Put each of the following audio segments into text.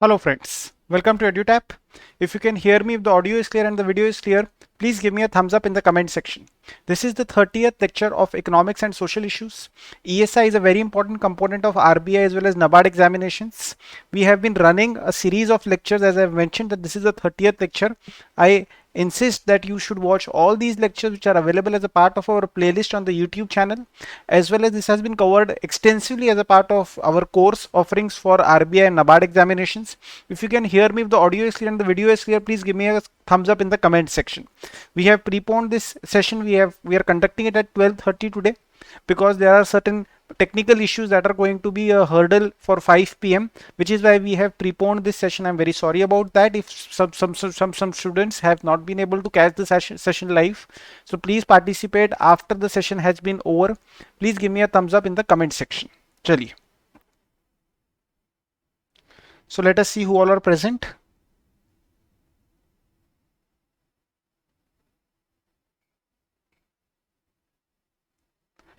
Hello friends, welcome to EduTap. If you can hear me, if the audio is clear and the video is clear, please give me a thumbs up in the comment section. This is the 30th lecture of Economics and Social Issues. ESI is a very important component of RBI as well as NABARD examinations. We have been running a series of lectures. As I've mentioned that this is the 30th lecture. I insist that you should watch all these lectures which are available as a part of our playlist on the YouTube channel, as well as this has been covered extensively as a part of our course offerings for RBI and NABARD examinations. If you can hear me, if the audio is clear and the video is clear, please give me a thumbs up in the comment section. We have preponed this session. We are conducting it at 12:30 today because there are certain technical issues that are going to be a hurdle for 5 p.m., which is why we have preponed this session. I'm very sorry about that if some students have not been able to catch the session live. So please participate after the session has been over. Please give me a thumbs up in the comment section. Chaliye. So let us see who all are present.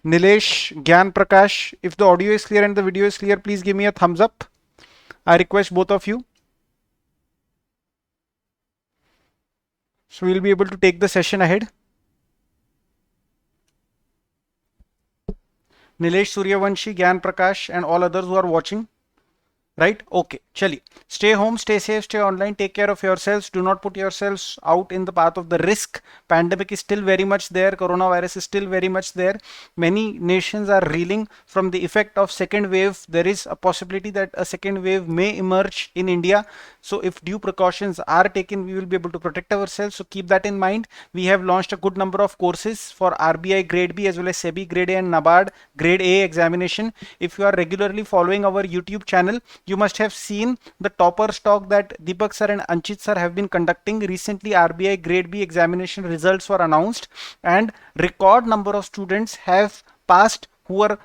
Nilesh, Gyan Prakash, if the audio is clear and the video is clear, please give me a thumbs up. I request both of you. So we'll be able to take the session ahead. Nilesh Suryavanshi, Gyan Prakash, and all others who are watching. Right? Okay. Chali. Stay home, stay safe, stay online, take care of yourselves. Do not put yourselves out in the path of the risk. Pandemic is still very much there. Coronavirus is still very much there. Many nations are reeling from the effect of second wave. There is a possibility that a second wave may emerge in India. So if due precautions are taken, we will be able to protect ourselves. So keep that in mind. We have launched a good number of courses for RBI Grade B as well as Sebi Grade A and NABARD Grade A examination. If you are regularly following our YouTube channel, you must have seen the topper stock that Deepak sir and Anchit sir have been conducting. Recently, RBI Grade B examination results were announced and record number of students have passed who are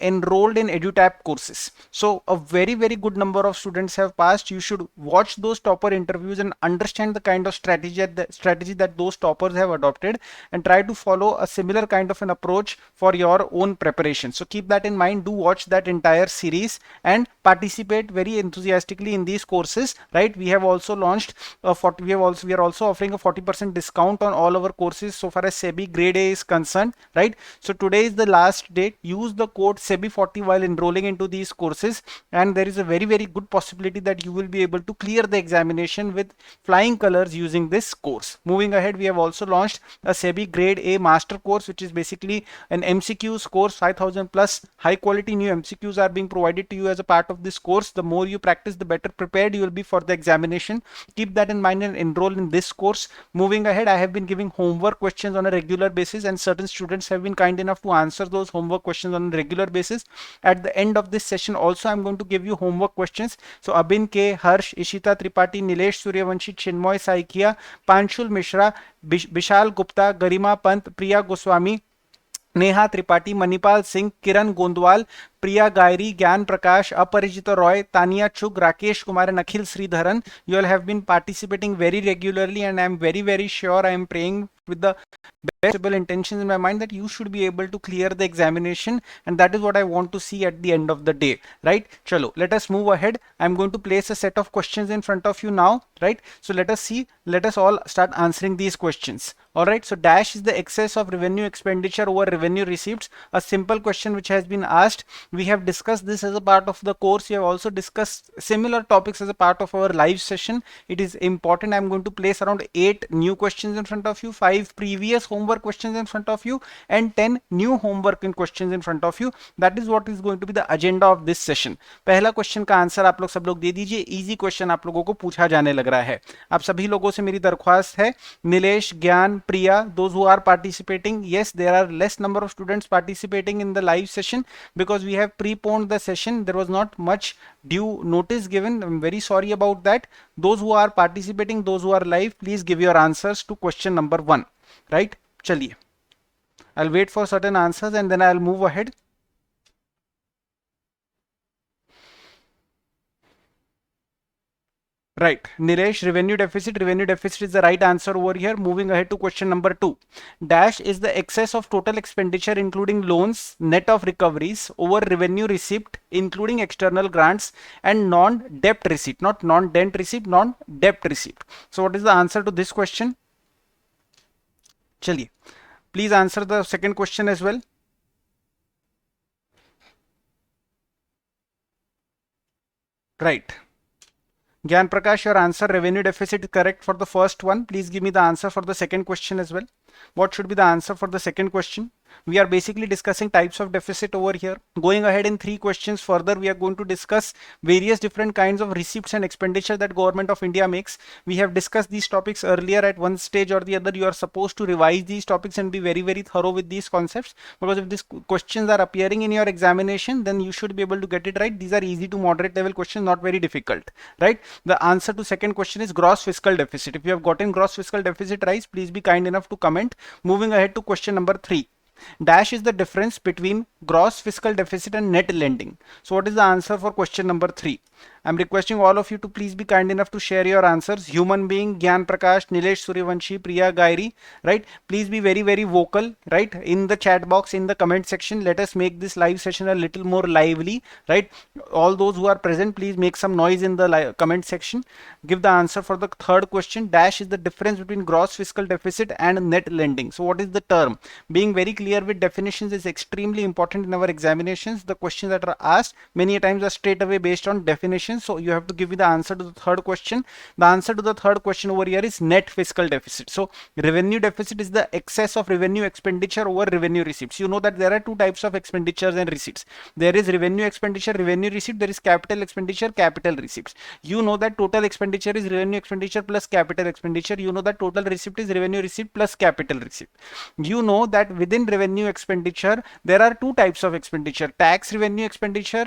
enrolled in EduTap courses. So a very good number of students have passed. You should watch those topper interviews and understand the kind of strategy that those toppers have adopted and try to follow a similar kind of an approach for your own preparation. So keep that in mind. Do watch that entire series and participate very enthusiastically in these courses. Right? We have also launched we are also offering a 40% discount on all our courses so far as Sebi Grade A is concerned. Right? So today is the last date. Use the code SEBI40 while enrolling into these courses, and there is a very good possibility that you will be able to clear the examination with flying colors using this course. Moving ahead, we have also launched a Sebi Grade A master course, which is basically an MCQs course. 5,000 plus high quality new MCQs are being provided to you as a part of this course. The more you practice, the better prepared you will be for the examination. Keep that in mind and enroll in this course. Moving ahead, I have been giving homework questions on a regular basis, and certain students have been kind enough to answer those homework questions on a regular basis. At the end of this session also, I'm going to give you homework questions. So Abin K, Harsh, Ishita Tripathi, Nilesh Suryavanshi, Chinmoy Saikia, Panchul Mishra, Bishal Gupta, Garima Pant, Priya Goswami, Neha Tripathi, Manipal Singh, किरण गोंदवाल, प्रिया गायरी, ज्ञान प्रकाश, अपरिचिता रॉय, तानिया चुग, Rakesh Kumar and Akhil Sridharan. You all have been participating very regularly, and I am very sure, I am praying with the best possible intentions in my mind that you should be able to clear the examination, and that is what I want to see at the end of the day. Right? Chalo, let us move ahead. I'm going to place a set of questions in front of you now. Right? So let us all start answering these questions. Alright, so dash is the excess of revenue expenditure over revenue receipts. A simple question which has been asked. We have discussed this as a part of the course. We have also discussed similar topics as a part of our live session. It is important. I'm going to place around 8 new questions in front of you, 5 previous homework questions in front of you, and 10 new homework questions in front of you. That is what is going to be the agenda of this session. पहला question का answer आप लोग सब लोग दे दीजिए. Easy question आप लोगों को पूछा जाने लग रहा है. आप सभी लोगों से मेरी दरख्वास्त है, नीलेश, ज्ञान, Priya, those who are participating, yes, there are less number of students participating in the live session because we have preponed the session. There was not much due notice given. I'm very sorry about that. Those who are participating, those who are live, please give your answers to question number 1. Right? Chaliye. I'll wait for certain answers and then I'll move ahead. Right, Nilesh, revenue deficit. Revenue deficit is the right answer over here. Moving ahead to question number 2. Dash is the excess of total expenditure including loans, net of recoveries over revenue receipt including external grants and non-debt receipt, not non-dent receipt, non-debt receipt. So what is the answer to this question? Chaliye, please answer the second question as well. Right. Gyan Prakash, your answer revenue deficit is correct for the first one. Please give me the answer for the second question as well. What should be the answer for the second question? We are basically discussing types of deficit over here. Going ahead in 3 questions further, we are going to discuss various different kinds of receipts and expenditure that government of India makes. We have discussed these topics earlier at one stage or the other. You are supposed to revise these topics and be very, very thorough with these concepts, because if these questions are appearing in your examination, then you should be able to get it right. These are easy to moderate level questions, not very difficult, right? The answer to second question is gross fiscal deficit. If you have gotten gross fiscal deficit right, please be kind enough to comment. Moving ahead to question number 3. Dash is the difference between gross fiscal deficit and net lending. So what is the answer for question number 3? I'm requesting all of you to please be kind enough to share your answers. Human being, Gyan Prakash, Nilesh Suryavanshi, Priya Gairi, right? Please be very, very vocal, right? In the chat box, in the comment section. Let us make this live session a little more lively, right? All those who are present, please make some noise in the comment section. Give the answer for the third question. Dash is the difference between gross fiscal deficit and net lending. So what is the term? Being very clear with definitions is extremely important in our examinations. The questions that are asked many times are straight away based on definitions. So you have to give me the answer to the third question. The answer to the third question over here is net fiscal deficit. So revenue deficit is the excess of revenue expenditure over revenue receipts. You know that there are 2 types of expenditures and receipts. There is revenue expenditure, revenue receipt. There is capital expenditure, capital receipts. You know that total expenditure is revenue expenditure plus capital expenditure. You know that total receipt is revenue receipt plus capital receipt. You know that within revenue expenditure there are 2 types of expenditure. Tax revenue expenditure,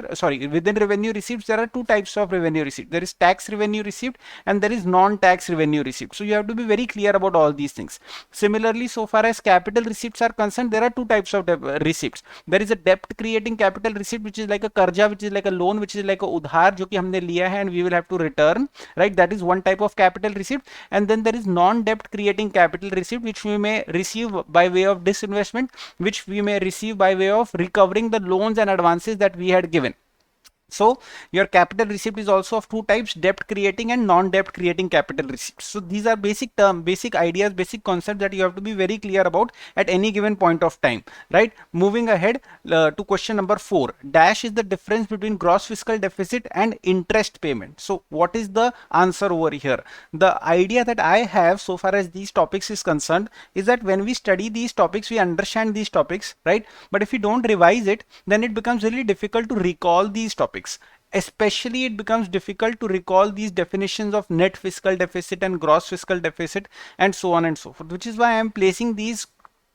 within revenue receipts there are 2 types of revenue receipt. There is tax revenue receipt and there is non-tax revenue receipt. So you have to be very clear about all these things. Similarly, so far as capital receipts are concerned, there are 2 types of receipts. There is a debt creating capital receipt, which is like a karja, which is like a loan, which is like a udhar जो कि हमने लिया है and we will have to return, right? That is one type of capital receipt. And then there is non-debt creating capital receipt, which we may receive by way of disinvestment, which we may receive by way of recovering the loans and advances that we had given. So your capital receipt is also of 2 types, debt creating and non-debt creating capital receipts. So these are basic terms, basic ideas, basic concepts that you have to be very clear about at any given point of time, right? Moving ahead to question number 4. Dash is the difference between gross fiscal deficit and interest payment. So what is the answer over here? The idea that I have so far as these topics is concerned is that when we study these topics, we understand these topics, right? But if we don't revise it, then it becomes really difficult to recall these topics. Especially it becomes difficult to recall these definitions of net fiscal deficit and gross fiscal deficit and so on and so forth, which is why I am placing these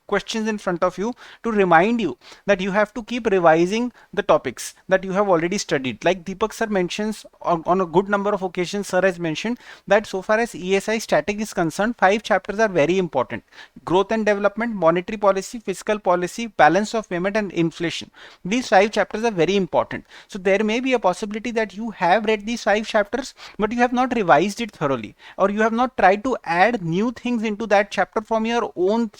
questions in front of you to remind you that you have to keep revising the topics that you have already studied. Like Deepak sir mentions on a good number of occasions, sir has mentioned that so far as ESI static is concerned, 5 chapters are very important: growth and development, monetary policy, fiscal policy, balance of payment and inflation. These 5 chapters are very important. So there may be a possibility that you have read these 5 chapters but you have not revised it thoroughly, or you have not tried to add new things into that chapter from your own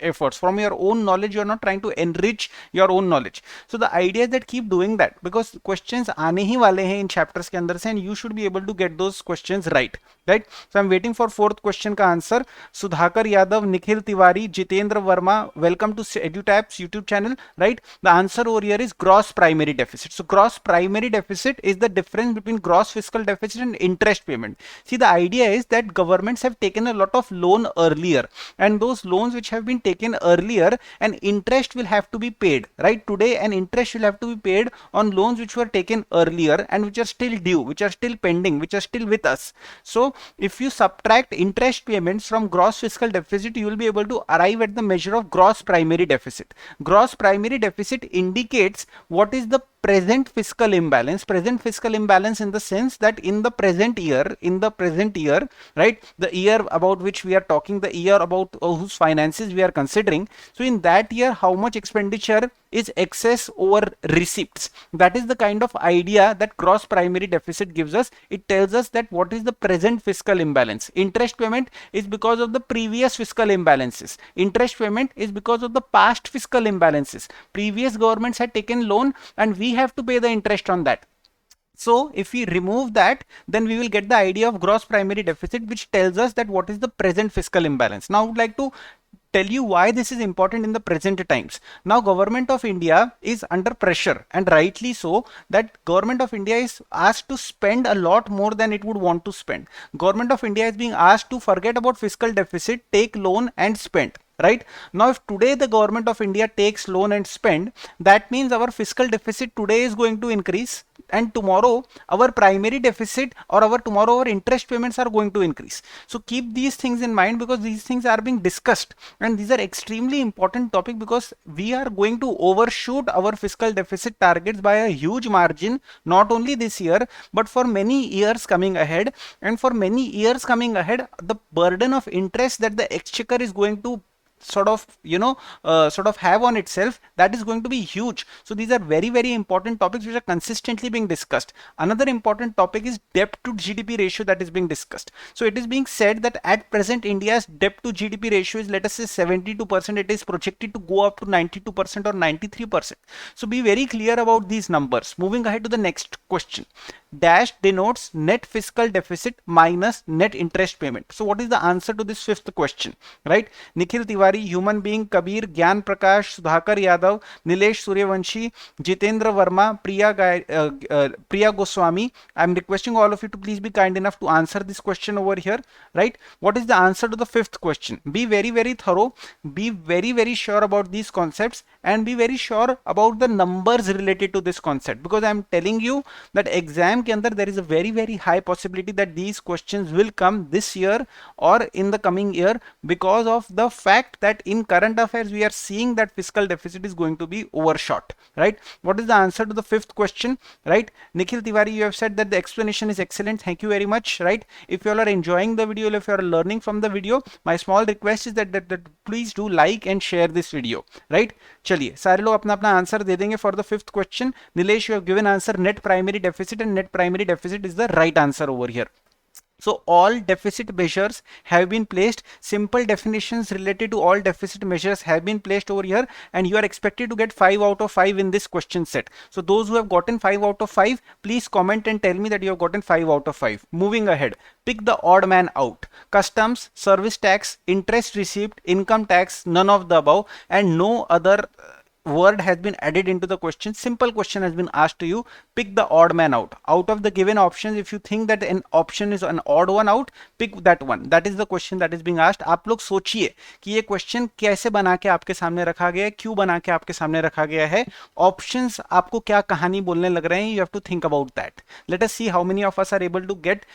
efforts, from your own knowledge. You are not trying to enrich your own knowledge. So the idea is that keep doing that, because questions aane hi wale hain in chapters ke andar se, and you should be able to get those questions right. So I'm waiting for 4th question ka answer. Sudhakar Yadav, Nikhil Tiwari, Jitendra Verma, welcome to EduTap's YouTube channel, right? The answer over here is gross primary deficit. So gross primary deficit is the difference between gross fiscal deficit and interest payment. See, the idea is that governments have taken a lot of loan earlier, and those loans which have been taken earlier, and interest will have to be paid, right? Today an interest will have to be paid on loans which were taken earlier and which are still due, which are still pending, which are still with us. So if you subtract interest payments from gross fiscal deficit, you will be able to arrive at the measure of gross primary deficit. Gross primary deficit indicates what is the present fiscal imbalance. Present fiscal imbalance in the sense that in the present year, right, the year about which we are talking, the year about whose finances we are considering. So in that year, how much expenditure is excess over receipts. That is the kind of idea that gross primary deficit gives us. It tells us that what is the present fiscal imbalance. Interest payment is because of the previous fiscal imbalances. Interest payment is because of the past fiscal imbalances. Previous governments had taken loan and we have to pay the interest on that. So if we remove that, then we will get the idea of gross primary deficit, which tells us that what is the present fiscal imbalance. Now I would like to tell you why this is important in the present times. Now government of India is under pressure, and rightly so, that government of India is asked to spend a lot more than it would want to spend. Government of India is being asked to forget about fiscal deficit, take loan and spend. Right now, if today the government of India takes loan and spend, that means our fiscal deficit today is going to increase, and tomorrow our primary deficit or tomorrow our interest payments are going to increase. So keep these things in mind, because these things are being discussed, and these are extremely important topic, because we are going to overshoot our fiscal deficit targets by a huge margin, not only this year but for many years coming ahead. And for many years coming ahead, the burden of interest that the exchequer is going to sort of have on itself, that is going to be huge. So these are very, very important topics which are consistently being discussed. Another important topic is debt to GDP ratio that is being discussed. So it is being said that at present India's debt to GDP ratio is, let us say, 72%. It is projected to go up to 92% or 93%. So be very clear about these numbers. Moving ahead to the next question. Dash denotes net fiscal deficit minus net interest payment. So what is the answer to this fifth question? Right? Nikhil Tiwari, human being, Kabir, Gyan Prakash, Sudhakar Yadav, Nilesh Suryavanshi, Jitendra Verma, Priya Goswami. I am requesting all of you to please be kind enough to answer this question over here. Right? What is the answer to the fifth question? Be very, very thorough. Be very, very sure about these concepts, and be very sure about the numbers related to this concept, because I am telling you that exam के अंदर there is a very, very high possibility that these questions will come this year or in the coming year, because of the fact that in current affairs we are seeing that fiscal deficit is going to be overshot. Right? What is the answer to the fifth question? Right? Nikhil Tiwari, you have said that the explanation is excellent. Thank you very much. Right? If you all are enjoying the video, if you are learning from the video, my small request is that please do like and share this video. Right? चलिए सारे लोग अपना अपना answer दे देंगे for the fifth question. Nilesh, you have given answer net primary deficit, and net primary deficit is the right answer over here. So all deficit measures have been placed. Simple definitions related to all deficit measures have been placed over here, and you are expected to get 5 out of 5 in this question set. So those who have gotten 5 out of 5, please comment and tell me that you have gotten 5 out of 5. Moving ahead, pick the odd man out. Customs, service tax, interest received, income tax, none of the above, and no other word has been added into the question. Simple question has been asked to you. Pick the odd man out. Out of the given options, if you think that an option is an odd one out, pick that one. That is the question that is being asked. आप लोग सोचिए कि ये question कैसे बना के आपके सामने रखा गया है, क्यों बना के आपके सामने रखा गया है, ऑप्शंस आपको क्या कहानी बोलने लग रहे हैं. You have to think about that. Let us see how many of us are able to get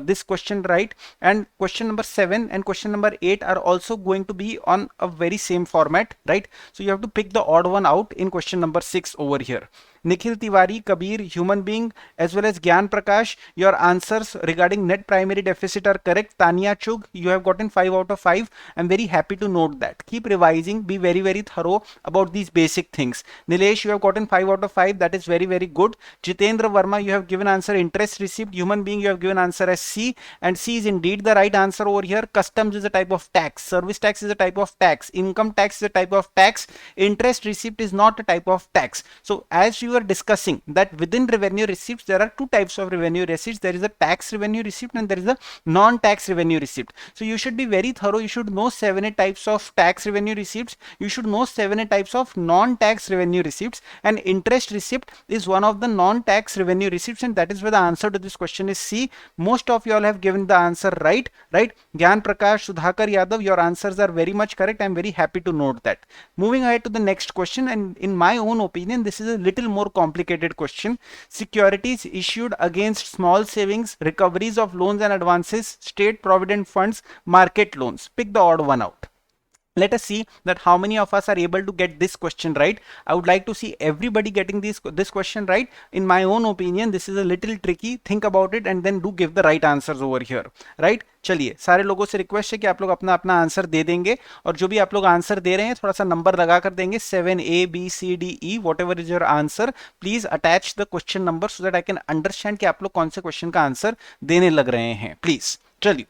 this question right. And question number 7 and question number 8 are also going to be on a very same format. Right? So you have to pick the odd one out in question number 6 over here. Nikhil Tiwari, Kabir, human being, as well as Gyan Prakash, your answers regarding net primary deficit are correct. Tanya Chug, you have gotten 5 out of 5. I'm very happy to note that. Keep revising. Be very, very thorough about these basic things. Nilesh, you have gotten 5 out of 5. That is very, very good. Jitendra Verma, you have given answer interest received. Human being, you have given answer as C, and C is indeed the right answer over here. Customs is a type of tax. Service tax is a type of tax. Income tax is a type of tax. Interest receipt is not a type of tax. So as you are discussing that within revenue receipts there are two types of revenue receipts. There is a tax revenue receipt and there is a non-tax revenue receipt. So you should be very thorough. You should know 7 types of tax revenue receipts. You should know 7 types of non-tax revenue receipts, and interest receipt is one of the non-tax revenue receipts, and that is where the answer to this question is C. Most of you all have given the answer right. Gyan Prakash, Sudhakar Yadav, your answers are very much correct. I am very happy to note that. Moving ahead to the next question, and in my own opinion this is a little more complicated question. Securities issued against small savings, recoveries of loans and advances, state provident funds, market loans. Pick the odd one out. Let us see that how many of us are able to get this question right. I would like to see everybody getting this question right. In my own opinion, this is a little tricky. Think about it and then do give the right answers over here, right? चलिए, सारे लोगों से request है कि आप लोग अपना अपना आंसर दे देंगे, और जो भी आप लोग आंसर दे रहे हैं थोड़ा सा नंबर लगा कर देंगे, 7A B C D E what ever is your answer, please attach the question number so that I can understand कि आप लोग कौन से क्वेश्चन का आंसर देने लग रहे हैं, प्लीज. चलिए,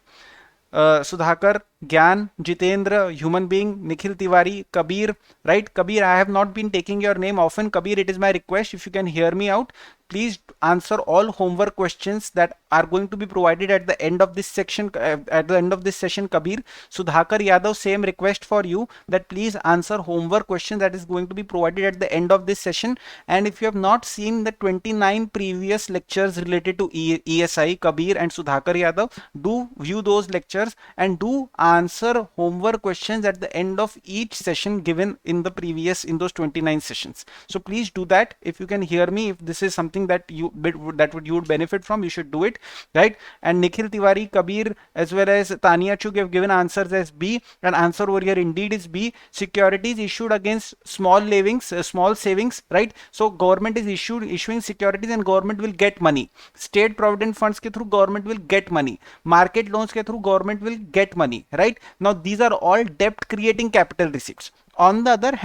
Sudhakar, Gyan, Jitendra, human being, Nikhil Tiwari, Kabir, right? Kabir, I have not been taking your name often. Kabir, it is my request. If you can hear me out, please answer all homework questions that are going to be provided at the end of this section, Kabir. Sudhakar Yadav, same request for you, that please answer homework questions that is going to be provided at the end of this session. And if you have not seen the 29 previous lectures related to ESI, Kabir and Sudhakar Yadav, do view those lectures and do answer homework questions at the end of each session given in the previous, in those 29 sessions. So please do that. If you can hear me, if this is something that you would benefit from, you should do it, right? And Nikhil Tiwari, Kabir, as well as Tania Chuk have given answers as B, and answer over here indeed is B. Securities issued against small savings, right? So government is issuing securities and government will get money. State provident funds ke through government will get money. Market loans ke through government will get money, right? Now these are all debt creating capital receipts. On the other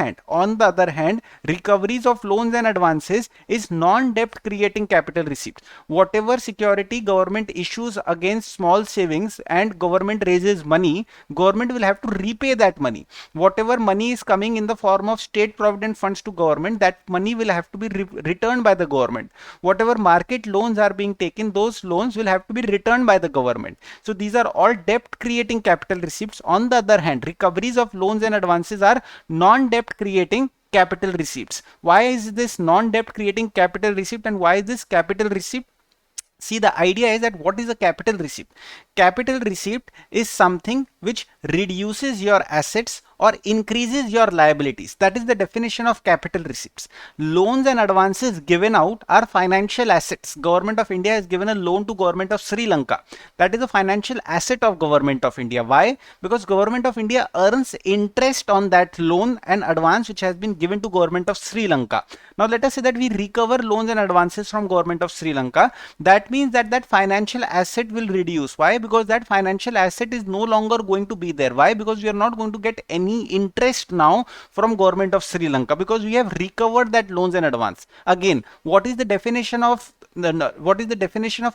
hand, recoveries of loans and advances is non-debt creating capital receipts. Whatever security government issues against small savings and government raises money, government will have to repay that money. Whatever money is coming in the form of state provident funds to government, that money will have to be returned by the government. Whatever market loans are being taken, those loans will have to be returned by the government. So these are all debt creating capital receipts. On the other hand, recoveries of loans and advances are non-debt creating capital receipts. Why is this non-debt creating capital receipt and why is this capital receipt? See, the idea is that what is a capital receipt? Capital receipt is something which reduces your assets or increases your liabilities. That is the definition of capital receipts. Loans and advances given out are financial assets. Government of India has given a loan to government of Sri Lanka. That is a financial asset of government of India. Why? Because government of India earns interest on that loan and advance which has been given to government of Sri Lanka. Now let us say that we recover loans and advances from government of Sri Lanka. That means that that financial asset will reduce. Why? Because that financial asset is no longer going to be there. Why? Because we are not going to get any interest now from government of Sri Lanka because we have recovered that loans and advance. Again, what is the definition of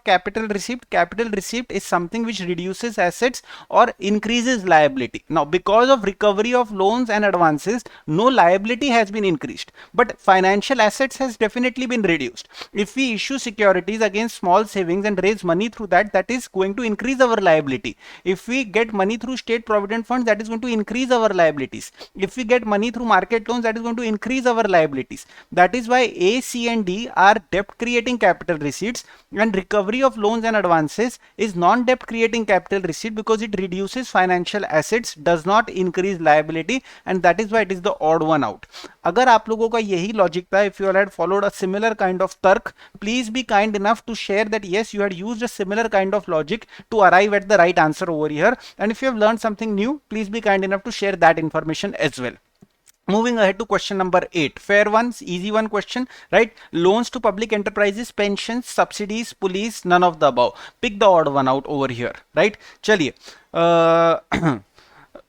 capital receipt? Capital receipt is something which reduces assets or increases liability. Now, because of recovery of loans and advances, no liability has been increased, but financial assets has definitely been reduced. If we issue securities against small savings and raise money through that, that is going to increase our liability. If we get money through state provident funds, that is going to increase our liabilities. If we get money through market loans, that is going to increase our liabilities. That is why A, C and D are debt creating capital receipts, and recovery of loans and advances is non-debt creating capital receipt because it reduces financial assets, does not increase liability, and that is why it is the odd one out. अगर आप लोगों का यही logic था, if you had followed a similar kind of tark, please be kind enough to share that yes, you had used a similar kind of logic to arrive at the right answer over here. And if you have learned something new, please be kind enough to share that information as well. Moving ahead to question number 8, fair ones, easy one question, right? Loans to public enterprises, pensions, subsidies, police, none of the above. Pick the odd one out over here, right? Chaliye.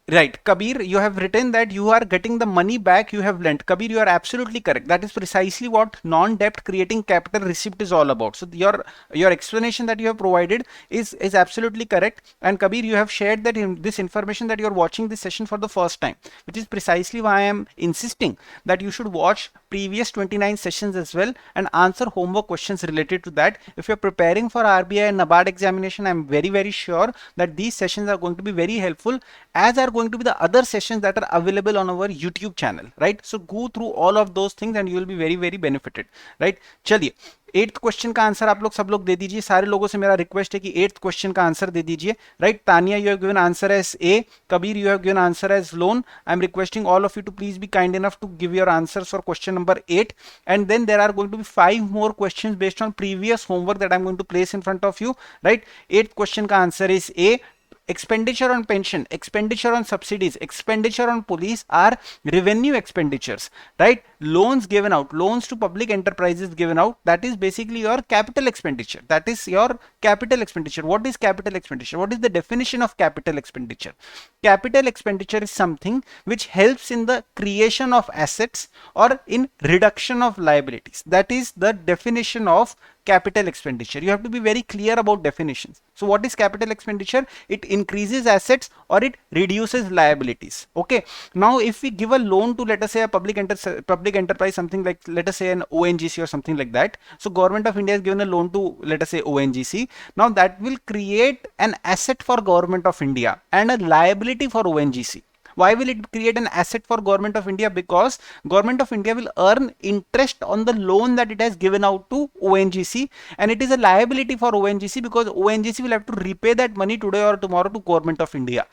Right, Kabir, you have written that you are getting the money back you have lent. Kabir, you are absolutely correct. That is precisely what non-debt creating capital receipt is all about. So your explanation that you have provided is absolutely correct. And Kabir, you have shared that this information that you are watching this session for the first time, which is precisely why I am insisting that you should watch previous 29 sessions as well and answer homework questions related to that. If you are preparing for RBI and NABARD examination, I am very sure that these sessions are going to be very helpful, as are going to be the other sessions that are available on our YouTube channel, right? So go through all of those things and you will be very benefited, right? चलिए, 8th question का answer आप लोग सब लोग दे दीजिए. सारे लोगों से मेरा रिक्वेस्ट है कि 8th क्वेश्चन का आंसर दे दीजिए, right? Tania, you have given answer as A. Kabir, you have given answer as loan. I am requesting all of you to please be kind enough to give your answers for question number 8, and then there are going to be 5 more questions based on previous homework that I am going to place in front of you, right? 8th question का answer is A. expenditure on pension, expenditure on subsidies, expenditure on police are revenue expenditures, right? Loans given out, loans to public enterprises given out, that is basically your capital expenditure. That is your capital expenditure. What is capital expenditure? What is the definition of capital expenditure? Capital expenditure is something which helps in the creation of assets or in reduction of liabilities. That is the definition of capital expenditure. You have to be very clear about definitions. So what is capital expenditure? It increases assets or it reduces liabilities. Okay. Now if we give a loan to, let us say, a public enterprise, something like, let us say, an ONGC or something like that. So government of India has given a loan to, let us say, ONGC. Now that will create an asset for government of India and a liability for ONGC. Why will it create an asset for government of India? Because government of India will earn interest on the loan that it has given out to ONGC, and it is a liability for ONGC because ONGC will have to repay that money today or tomorrow to government of India.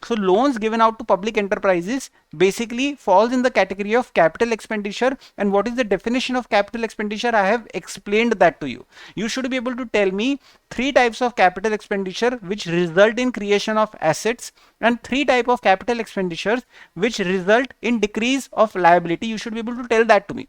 So loans given out to public enterprises basically falls in the category of capital expenditure. And what is the definition of capital expenditure? I have explained that to you. You should be able to tell me 3 types of capital expenditure which result in creation of assets and 3 types of capital expenditures which result in decrease of liability. You should be able to tell that to me.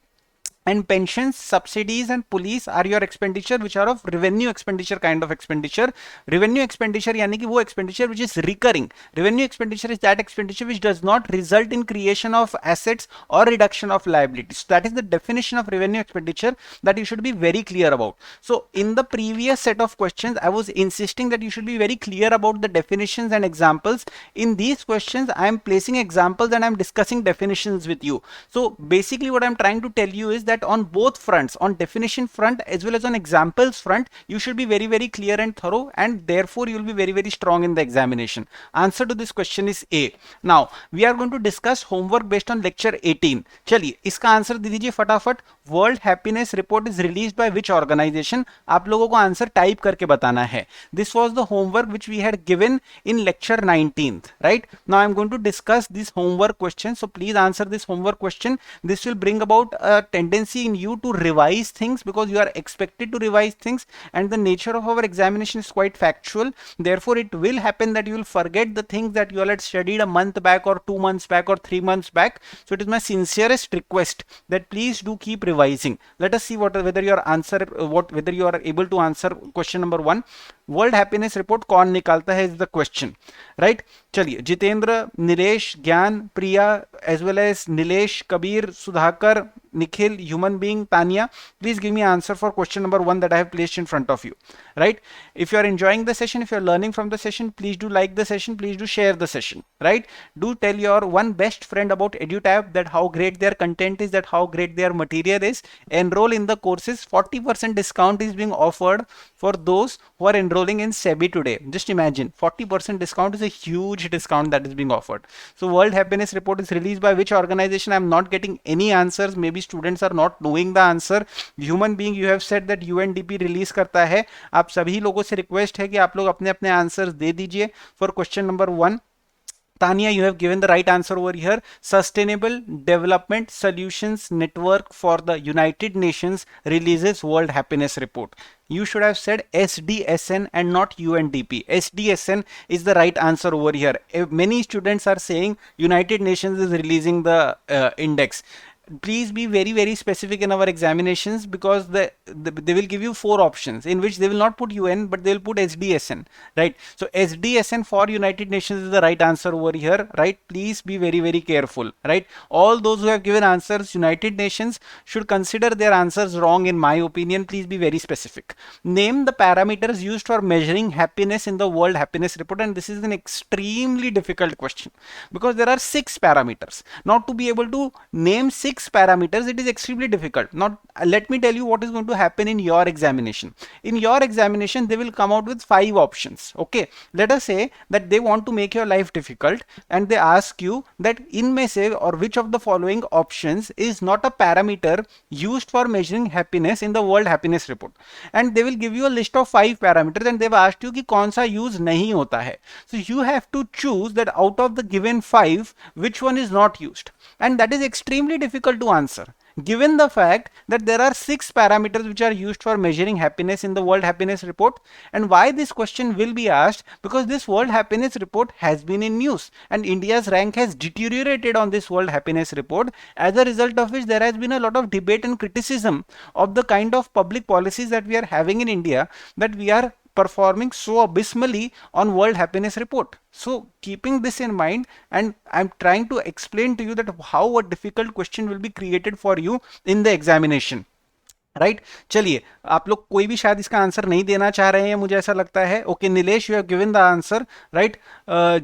And pensions, subsidies and police are your expenditure which are of revenue expenditure kind of expenditure. Revenue expenditure यानी कि वो expenditure which is recurring. Revenue expenditure is that expenditure which does not result in creation of assets or reduction of liabilities. So that is the definition of revenue expenditure that you should be very clear about. So in the previous set of questions, I was insisting that you should be very clear about the definitions and examples. In these questions, I am placing examples and I am discussing definitions with you. So basically what I am trying to tell you is that on both fronts, on definition front as well as on examples front, you should be very, very clear and thorough, and therefore you will be very, very strong in the examination. Answer to this question is A. Now we are going to discuss homework based on lecture 18. चलिए इसका answer दे दीजिए फटाफट. World happiness report is released by which organisation? आप लोगों को answer type करके बताना है. This was the homework which we had given in lecture 19th, right? Now I am going to discuss this homework question, so please answer this homework question. This will bring about a tendency in you to revise things because you are expected to revise things, and the nature of our examination is quite factual. Therefore it will happen that you will forget the things that you all had studied a month back or 2 months back or 3 months back. So it is my sincerest request that please do keep revising. Let us see whether you are able to answer question number 1. World happiness report कौन निकालता है is the question, right? चलिए Jitendra, Nilesh, Gyan, Priya, as well as Nilesh, Kabir, Sudhakar, Nikhil, human being, Tanya, please give me answer for question number 1 that I have placed in front of you, right? If you are enjoying the session, if you are learning from the session, please do like the session, please do share the session, right? Do tell your one best friend about EduTap, that how great their content is, that how great their material is. Enroll in the courses. 40% discount is being offered for those who are enrolling in Sebi today. Just imagine, 40% discount is a huge discount that is being offered. So World Happiness Report is released by which organization? I'm not getting any answers. Maybe students are not knowing the answer. Human being, you have said that UNDP release करता है. आप सभी लोगों से request है कि आप लोग अपने अपने आंसर्स दे दीजिए for question number 1. Tanya, you have given the right answer over here. Sustainable Development Solutions Network for the United Nations releases World Happiness Report. You should have said SDSN and not UNDP. SDSN is the right answer over here. Many students are saying United Nations is releasing the index. Please be very, very specific in our examinations because they will give you 4 options in which they will not put UN but they will put SDSN, right? So SDSN for United Nations is the right answer over here, right? Please be very, very careful, right? All those who have given answers United Nations should consider their answers wrong in my opinion. Please be very specific. Name the parameters used for measuring happiness in the World Happiness Report, and this is an extremely difficult question because there are 6 parameters. Now to be able to name 6 parameters, it is extremely difficult. Now let me tell you what is going to happen in your examination. In your examination they will come out with 5 options. Okay, let us say that they want to make your life difficult and they ask you that इनमें से or which of the following options is not a parameter used for measuring happiness in the World Happiness Report, and they will give you a list of 5 parameters and they've asked you कि कौन सा use नहीं होता है. So you have to choose that out of the given 5 which one is not used, and that is extremely difficult to answer. given the fact that there are 6 parameters which are used for measuring happiness in the World Happiness Report. And why this question will be asked? Because this World Happiness Report has been in news and India's rank has deteriorated on this World Happiness Report, as a result of which there has been a lot of debate and criticism of the kind of public policies that we are having in India, that we are performing so abysmally on World Happiness Report. So keeping this in mind, and I'm trying to explain to you that how a difficult question will be created for you in the examination. Right चलिए, आप लोग कोई भी शायद इसका answer नहीं देना चाह रहे हैं, मुझे ऐसा लगता है. Okay Nilesh, you have given the answer right.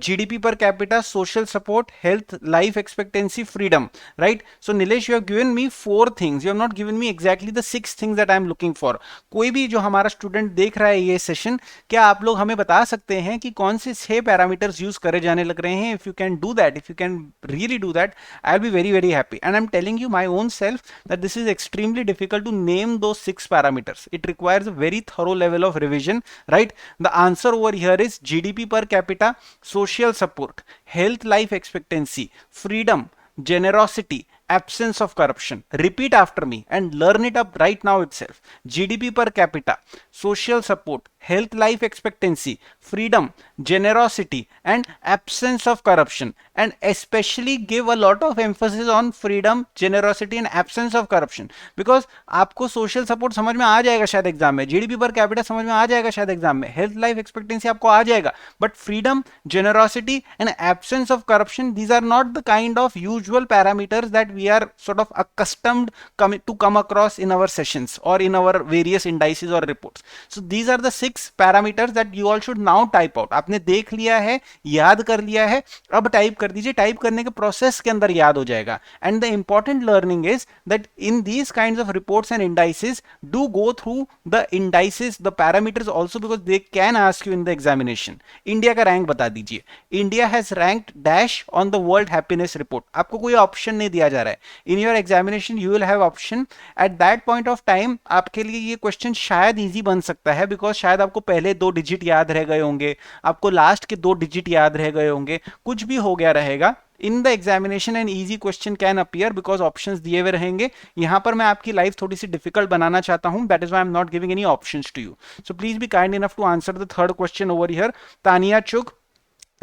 GDP per capita, social support, health, life expectancy, freedom. Right, so Nilesh, you have given me 4 things, you have not given me exactly the 6 things that I am looking for. कोई भी जो हमारा student देख रहा है ये session, क्या आप लोग हमें बता सकते हैं कि कौन से 6 पैरामीटर्स यूज करे जाने लग रहे हैं? If you can do that, if you can really do that, I will be very very happy. And I am telling you my own self that this is extremely difficult to name those 6 parameters. It requires a very thorough level of revision, right? The answer over here is GDP per capita, social support, health life expectancy, freedom, generosity, absence of corruption. Repeat after me and learn it up right now itself. GDP per capita, social support, health life expectancy, freedom, generosity, and absence of corruption. And especially give a lot of emphasis on freedom, generosity, and absence of corruption. Because आपको social support समझ में आ जाएगा शायद exam में, GDP per capita समझ में आ जाएगा शायद एग्जाम में, health life expectancy आपको आ जाएगा, but freedom, generosity, and absence of corruption, these are not the kind of usual parameters that we are sort of accustomed to come across in our sessions or in our various indices or reports. So these are the 6 parameters that you all should now type out. आपने देख लिया है, याद कर लिया है, अब type कर दीजिए. टाइप करने के प्रोसेस के अंदर याद हो जाएगा. And the important learning is that in these kinds of reports and indices, do go through the indices, the parameters also, because they can ask you in the examination. India का rank बता दीजिए. India has ranked dash on the World Happiness Report. आपको कोई option नहीं दिया जा रहा है. In your examination you will have option. At that point of time आपके लिए ये क्वेश्चन शायद इजी बन सकता है, बिकॉज शायद आपको पहले 2 डिजिट याद रह गए होंगे, आपको लास्ट के 2 डिजिट याद रह गए होंगे, कुछ भी हो गया रहेगा. In the examination an easy question can appear because options दिए हुए रहेंगे. यहां पर मैं आपकी लाइफ थोड़ी सी डिफिकल्ट बनाना चाहता हूं, that is why I am not giving any options to you. So please be kind enough to answer the third question over here. Tania Chugh,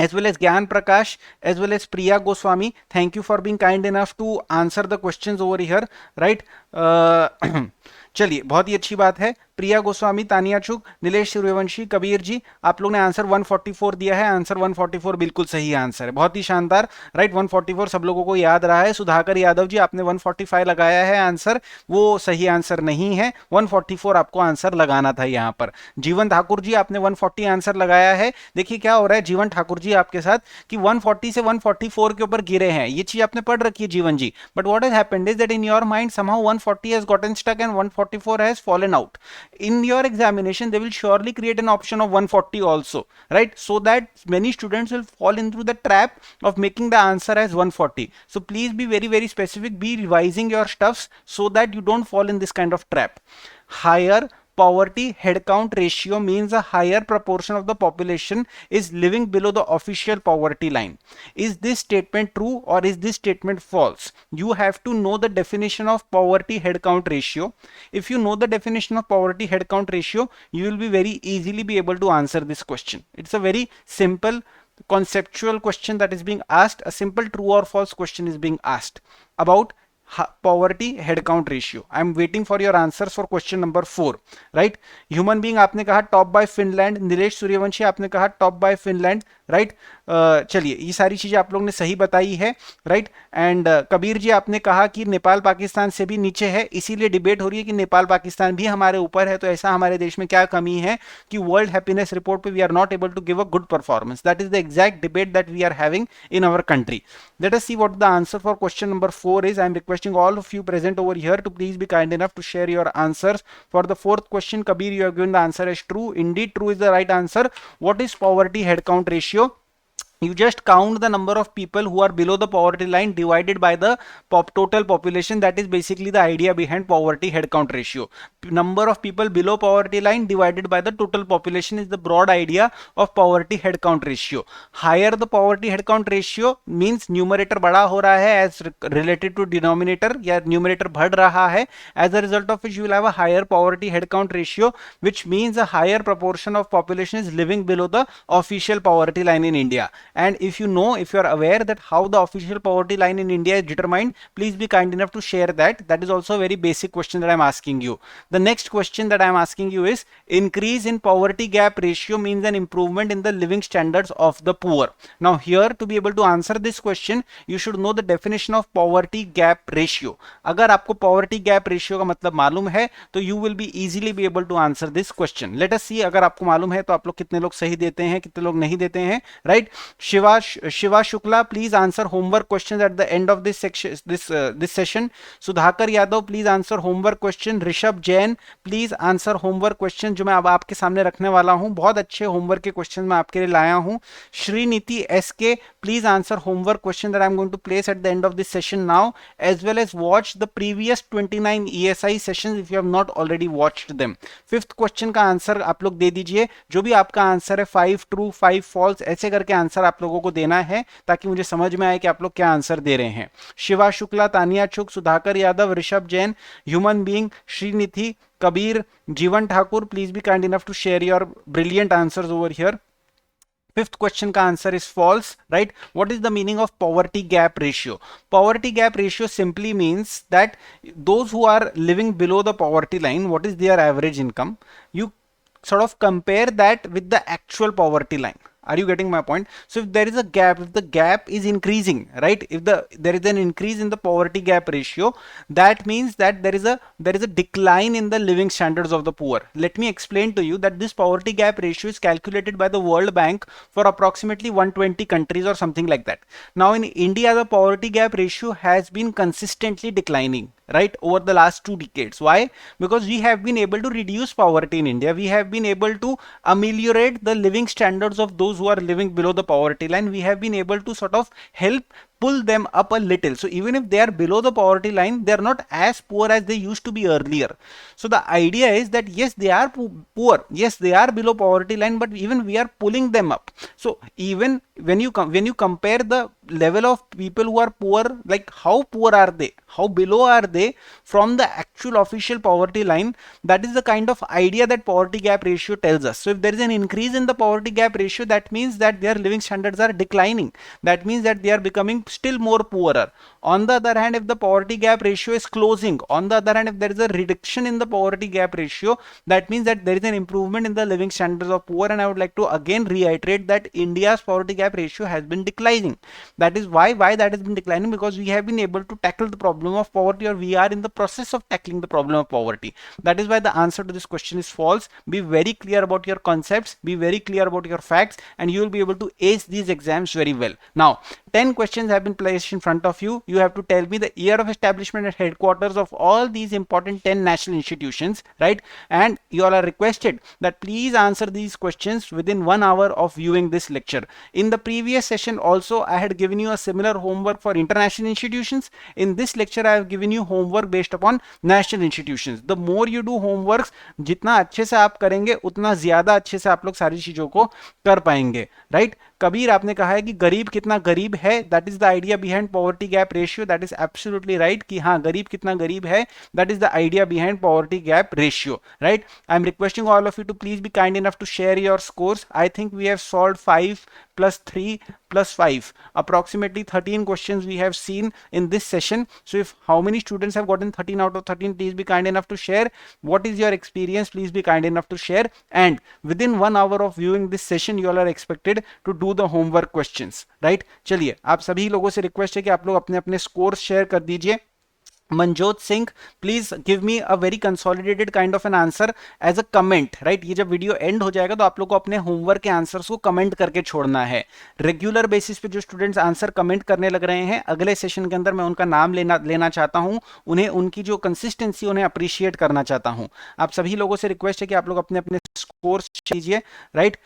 as well as Gyan Prakash, as well as Priya Goswami, thank you for being kind enough to answer the questions over here, right? चलिए, बहुत ही अच्छी बात है. प्रिया गोस्वामी, तानिया चुग, नीलेश सूर्यवंशी, कबीर जी, आप लोग ने answer 144 दिया है. आंसर 144 बिल्कुल सही आंसर है, बहुत ही शानदार. राइट, 144 सब लोगों को याद रहा है. सुधाकर यादव जी, आपने 145 लगाया है आंसर, वो सही आंसर नहीं है. 144 आपको आंसर लगाना था यहाँ पर. जीवन ठाकुर जी, आपने 140 आंसर लगाया है. देखिए क्या हो रहा है जीवन ठाकुर जी आपके साथ, कि 140 से 144 के ऊपर गिरे हैं. ये चीज आपने पढ़ रखी है Jeevan ji, but what has happened is that in your mind somehow 140 has gotten stuck and 144 has fallen out. In your examination they will surely create an option of 140 also, right? So that many students will fall into the trap of making the answer as 140. So please be very very specific, be revising your stuffs so that you don't fall in this kind of trap. Higher poverty headcount ratio means a higher proportion of the population is living below the official poverty line. Is this statement true or is this statement false? You have to know the definition of poverty headcount ratio. If you know the definition of poverty headcount ratio, you will be very easily be able to answer this question. It's a very simple conceptual question that is being asked. A simple true or false question is being asked about poverty headcount ratio. I am waiting for your answers for question number 4. right? Human being आपने कहा top bye Finland. Nilesh Suryavanshi आपने कहा top bye Finland. Right, चलिए ये सारी चीजें आप लोग ने सही बताई है. राइट, एंड कबीर जी आपने कहा कि नेपाल पाकिस्तान से भी नीचे है, इसीलिए डिबेट हो रही है कि नेपाल पाकिस्तान भी हमारे ऊपर है, तो ऐसा हमारे देश में क्या कमी है कि वर्ल्ड हैप्पीनेस रिपोर्ट पे we are not able to give a good performance. That is the exact debate that we are having in our country. Let us see what the answer for question number 4 is. I am requesting all of you present over here to please be kind enough to share your answers. For the 4th question, Kabir, you have given the answer as true. Indeed, true is the right answer. What is poverty headcount ratio? You just count the number of people who are below the poverty line divided by the total population. That is basically the idea behind poverty headcount ratio. Number of people below poverty line divided by the total population is the broad idea of poverty headcount ratio. Higher the poverty headcount ratio means numerator बड़ा हो रहा है as related to denominator, या numerator बढ़ रहा है, as a result of which you will have a higher poverty headcount ratio, which means a higher proportion of population is living below the official poverty line in India. And if you know, if you are aware that how the official poverty line in India is determined, please be kind enough to share that. That is also a very basic question that I am asking you. The next question that I am asking you is, increase in poverty gap ratio means an improvement in the living standards of the poor. Now here, to be able to answer this question, you should know the definition of poverty gap ratio. अगर आपको poverty gap ratio का मतलब मालूम है तो you will be easily be able to answer this question. Let us see, अगर आपको मालूम है तो आप लोग कितने लोग सही देते हैं, कितने लोग नहीं देते हैं, right? Shiva Shukla, please answer homework questions at the end of this section. This session. Sudhakar Yadav, please answer homework question. Rishabh Jain, please answer homework question जो मैं अब आपके सामने रखने वाला हूं. बहुत अच्छे होमवर्क के क्वेश्चन मैं आपके लिए लाया हूं. Sriniti SK, please answer homework question that I am going to place at the end of this session now, as well as watch the previous 29 ESI sessions if you have not already watched them. Fifth question का answer आप लोग दे दीजिए. जो भी आपका answer है 5 true 5 false ऐसे करके आंसर आप लोगों को देना है ताकि मुझे समझ में आए कि आप लोग क्या आंसर दे रहे हैं. शिवा शुक्ला, तानिया चुक, Sudhakar Yadav, Rishabh Jain, human being, Shrinidhi, Kabir, Jeevan Thakur, please be kind enough to share your brilliant answers over here. Fifth question का answer is false, right? What is the meaning of poverty gap ratio? Poverty gap ratio simply means that those who are living below the poverty line, what is their average income? You sort of compare that with the actual poverty line. Are you getting my point? So if there is a gap, if the gap is increasing, right? If there is an increase in the poverty gap ratio, that means that there is a decline in the living standards of the poor. Let me explain to you that this poverty gap ratio is calculated by the World Bank for approximately 120 countries or something like that. Now in India, the poverty gap ratio has been consistently declining, right, over the last 2 decades. Why? Because we have been able to reduce poverty in India. We have been able to ameliorate the living standards of those who are living below the poverty line. We have been able to sort of help pull them up a little. So even if they are below the poverty line, they are not as poor as they used to be earlier. So the idea is that yes, they are poor, yes, they are below poverty line, but even we are pulling them up. So even when you compare the level of people who are poor, like how poor are they, how below are they from the actual official poverty line, that is the kind of idea that poverty gap ratio tells us. So if there is an increase in the poverty gap ratio, that means that their living standards are declining. That means that they are becoming still more poorer. On the other hand, if the poverty gap ratio is closing, on the other hand, if there is a reduction in the poverty gap ratio, that means that there is an improvement in the living standards of poor. And I would like to again reiterate that India's poverty gap ratio has been declining. That is why that has been declining, because we have been able to tackle the problem of poverty, or we are in the process of tackling the problem of poverty. That is why the answer to this question is false. Be very clear about your concepts, be very clear about your facts, and you will be able to ace these exams very well. Now 10 questions have been placed in front of you. You have to tell me the year of establishment and headquarters of all these important 10 national institutions, right? And you all are requested that please answer these questions within 1 hour of viewing this lecture. In the previous session also, I had given you a similar homework for international institutions. In this lecture, I have given you homework based upon national institutions. The more you do homeworks, जितना अच्छे से आप करेंगे उतना ज्यादा अच्छे से आप लोग सारी चीजों को कर पाएंगे, राइट? कबीर, आपने कहा है कि गरीब कितना गरीब है, that is the idea behind poverty gap ratio. That is absolutely right कि हाँ, गरीब कितना गरीब है, that is the idea behind poverty gap ratio, right? I am requesting all of you to please be kind enough to share your scores. I think we have solved 5 plus 3 plus 5, approximately 13 questions we have seen in this session. So if how many students have gotten 13 out of 13, please be kind enough to share. What is your experience? Please be kind enough to share. And within 1 hour of viewing this session, you all are expected to do the homework questions, right? चलिए, आप सभी लोगों से request है कि आप लोग अपने अपने स्कोर्स शेयर कर दीजिए. Manjot Singh, please give me a very consolidated kind of an answer as a comment, right? ये जब वीडियो एंड हो जाएगा तो आप लोग को अपने होमवर्क के आंसर्स को कमेंट करके छोड़ना है। रेगुलर बेसिस पे जो स्टूडेंट्स आंसर कमेंट करने लग रहे हैं, अगले सेशन के अंदर मैं उनका नाम लेना चाहता हूं, उन्हें उनकी जो कंसिस्टेंसी उन्हें अप्रिशिएट करना चाहता हूं। आप सभी लोगों से रिक्वेस्ट है कि आप लोग अपने अपने स्कोर्स कीजिए, राइट?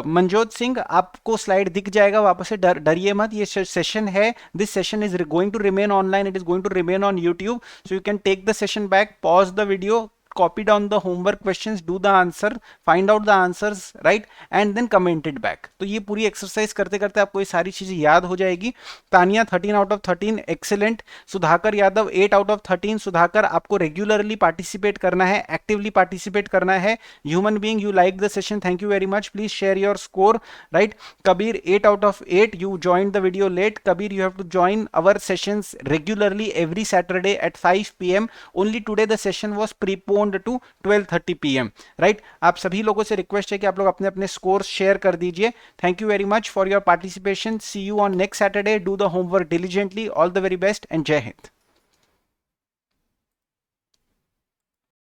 मनजोत सिंह, आपको स्लाइड दिख जाएगा, वापस से डरिए मत, ये सेशन है, this session is going to remain online, it is going to remain on YouTube, so you can take the session back, pause the video, copy down the homework questions, do the answer, find out the answers, right, and then comment it back. तो ये पूरी exercise करते करते आपको ये सारी चीजें याद हो जाएगी। Tania 13 out of 13, excellent. Sudhakar Yadav 8 out of 13। Sudhakar, आपको रेगुलरली पार्टिसिपेट करना है, एक्टिवली पार्टिसिपेट करना है। Human being, you like the session, thank you very much, please share your score, right? Kabir 8 out of 8, you joined the video late. Kabir, you have to join our sessions regularly every Saturday at 5 p.m. Only today the session was preponed to 12:30 p.m. Right? आप सभी लोगों से request है कि आप लोग अपने अपने स्कोर शेयर कर दीजिए। Thank you very much for your participation. See you on next Saturday. Do the homework diligently. All the very best and Jai Hind.